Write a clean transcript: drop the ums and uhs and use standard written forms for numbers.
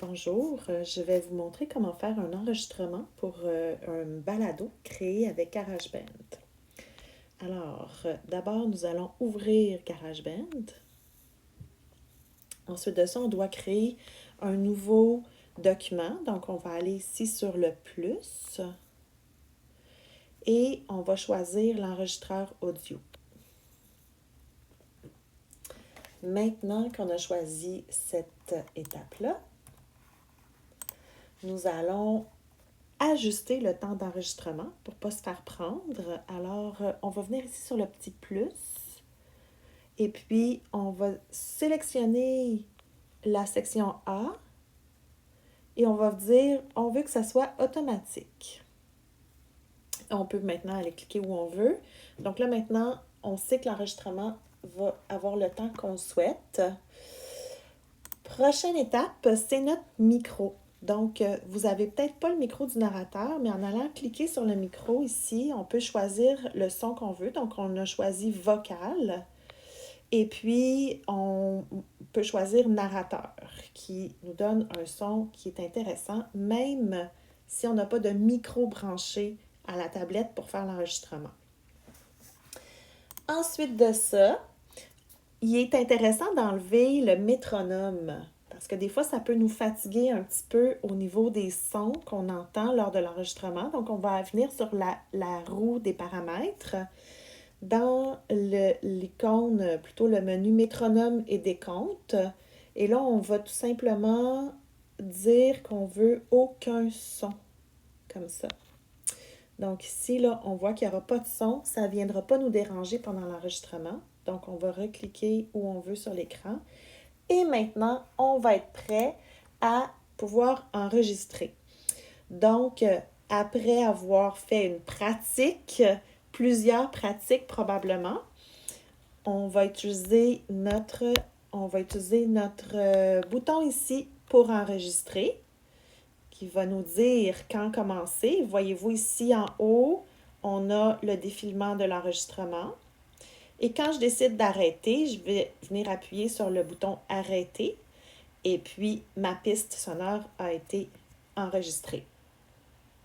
Bonjour, je vais vous montrer comment faire un enregistrement pour un balado créé avec GarageBand. Alors, d'abord, nous allons ouvrir GarageBand. Ensuite de ça, on doit créer un nouveau document. Donc, on va aller ici sur le plus et on va choisir l'enregistreur audio. Maintenant qu'on a choisi cette étape-là, nous allons ajuster le temps d'enregistrement pour ne pas se faire prendre. Alors, on va venir ici sur le petit plus et puis on va sélectionner la section A et on va dire, on veut que ça soit automatique. On peut maintenant aller cliquer où on veut. Donc là, maintenant, on sait que l'enregistrement va avoir le temps qu'on souhaite. Prochaine étape, c'est notre micro. Donc, vous n'avez peut-être pas le micro du narrateur, mais en allant cliquer sur le micro ici, on peut choisir le son qu'on veut. Donc, on a choisi vocal. Et puis, on peut choisir narrateur, qui nous donne un son qui est intéressant, même si on n'a pas de micro branché à la tablette pour faire l'enregistrement. Ensuite de ça, il est intéressant d'enlever le métronome parce que des fois, ça peut nous fatiguer un petit peu au niveau des sons qu'on entend lors de l'enregistrement. Donc, on va venir sur la roue des paramètres. Dans l'icône, plutôt le menu métronome et décompte. Et là, on va tout simplement dire qu'on veut aucun son, comme ça. Donc ici, là, on voit qu'il n'y aura pas de son. Ça ne viendra pas nous déranger pendant l'enregistrement. Donc, on va recliquer où on veut sur l'écran. Et maintenant, on va être prêt à pouvoir enregistrer. Donc, après avoir fait une pratique, plusieurs pratiques probablement, on va utiliser notre bouton ici pour enregistrer, qui va nous dire quand commencer. Voyez-vous ici en haut, on a le défilement de l'enregistrement. Et quand je décide d'arrêter, je vais venir appuyer sur le bouton arrêter. Et puis, ma piste sonore a été enregistrée.